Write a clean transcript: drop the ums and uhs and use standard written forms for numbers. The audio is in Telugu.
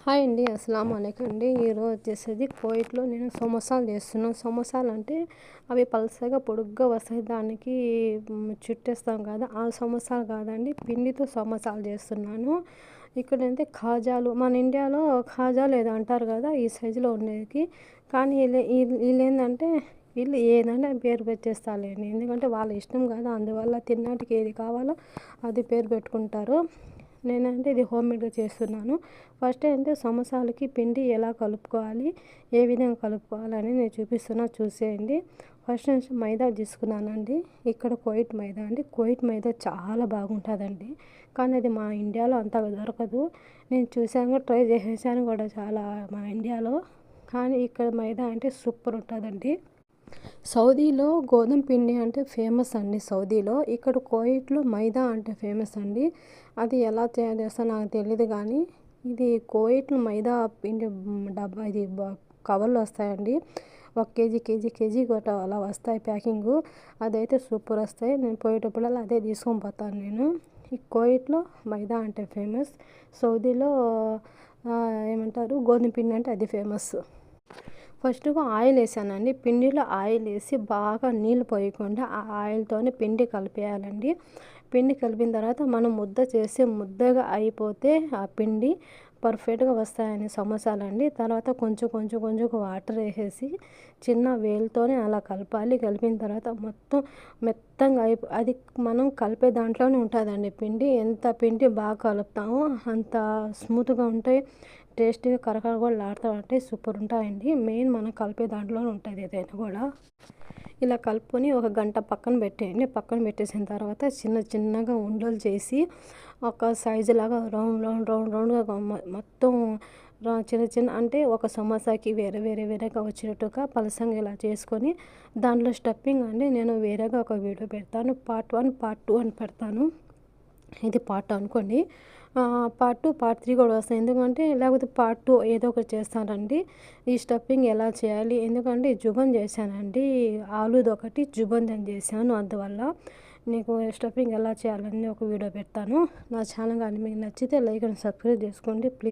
హాయ్ అండి. అస్సలాము అలైకుం అండి. ఈరోజు వచ్చేసేది కోయిట్లో నేను సమోసాలు చేస్తున్నాను. సమోసాలు అంటే అవి పలసగా పొడుగ్గా వస్తాయి. దానికి చుట్టేస్తాం కదా, ఆ సమోసాలు కాదండి, పిండితో సమోసాలు చేస్తున్నాను. ఇక్కడంటే ఖాజాలు, మన ఇండియాలో ఖాజాలు ఏదో అంటారు కదా, ఈ సైజులో ఉండేది. కానీ వీళ్ళు ఏంటంటే వీళ్ళు ఏదంటే పేరు పెట్టేస్తారులేండి. ఎందుకంటే వాళ్ళ ఇష్టం కదా, అందువల్ల తినడానికి ఏది కావాలో అది పేరు పెట్టుకుంటారు. నేనంటే ఇది హోమ్మేడ్గా చేస్తున్నాను. ఫస్ట్ అయితే సమోసాలకి పిండి ఎలా కలుపుకోవాలి, ఏ విధంగా కలుపుకోవాలని నేను చూపిస్తున్నా, చూసేయండి. ఫస్ట్ నుంచి మైదా తీసుకున్నానండి. ఇక్కడ కోయిట్ మైదా అండి. కోయిట్ మైదా చాలా బాగుంటుందండి, కానీ అది మా ఇండియాలో అంతగా దొరకదు. నేను చూశాను, ట్రై చేసేసాను కూడా చాలా మా ఇండియాలో. కానీ ఇక్కడ మైదా అంటే సూపర్ ఉంటుందండి. సౌదీలో గోధుమ పిండి అంటే ఫేమస్ అండి సౌదీలో. ఇక్కడ కోయిట్లో మైదా అంటే ఫేమస్ అండి. అది ఎలా తయారు చేస్తారో నాకు తెలియదు, కానీ ఇది కోయిట్లో మైదా పిండి డబ్బా, ఇది కవర్లు వస్తాయండి. 1 కేజీ గట్ట అలా వస్తాయి ప్యాకింగు. అదైతే సూపర్ వస్తాయి. నేను పోయేటప్పుడల్లా అదే తీసుకొని పోతాను నేను. ఈ కోయిట్లో మైదా అంటే ఫేమస్. సౌదీలో ఏమంటారు, గోధుమ పిండి అంటే అది ఫేమస్. ఫస్ట్గా ఆయిల్ వేసానండి. పిండిలో ఆయిల్ వేసి బాగా నీళ్ళు పోయకుండా ఆ ఆయిల్తోనే పిండి కలిపేయాలండి. పిండి కలిపిన తర్వాత మనం ముద్ద చేసి ముద్దగా అయిపోతే ఆ పిండి పర్ఫెక్ట్గా వస్తాయని సమోసాలండి. తర్వాత కొంచెం వాటర్ వేసేసి చిన్న వేలుతోనే అలా కలపాలి. కలిపిన తర్వాత మొత్తం మెత్తంగా అది మనం కలిపే దాంట్లోనే ఉంటుందండి పిండి. ఎంత పిండి బాగా కలుపుతామో అంత స్మూత్గా ఉంటాయి, టేస్టీగా కరకర కూడా లాడుతూ ఉంటాయి, సూపర్ ఉంటాయండి. మెయిన్ మనం కలిపే దాంట్లోనే ఉంటుంది ఏదైనా కూడా. ఇలా కలుపుకొని 1 గంట పక్కన పెట్టేయండి. పక్కన పెట్టేసిన తర్వాత చిన్నగా ఉండలు చేసి ఒక సైజు లాగా రౌండ్గా మొత్తం చిన్న అంటే ఒక సమోసాకి వేరేగా వచ్చేటట్టుగా పలసంగా ఇలా చేసుకొని దాంట్లో స్టఫింగ్ అండి నేను వేరేగా ఒక వీడియో పెడతాను. పార్ట్ 1 పార్ట్ 2 అని పెడతాను. ఇది పార్ట్ అనుకోండి. పార్ట్ 2 పార్ట్ 3 కూడా వస్తాయి. ఎందుకంటే లేకపోతే పార్ట్ 2 ఏదో ఒకటి చేస్తానండి. ఈ స్టఫింగ్ ఎలా చేయాలి, ఎందుకంటే జుబన్ చేశానండి, ఆలూది ఒకటి జుబందని చేశాను. అందువల్ల నీకు స్టఫింగ్ ఎలా చేయాలని ఒక వీడియో పెడతాను. నా ఛానల్ కానీ మీకు నచ్చితే లైక్ అండ్ సబ్స్క్రైబ్ చేసుకోండి ప్లీజ్.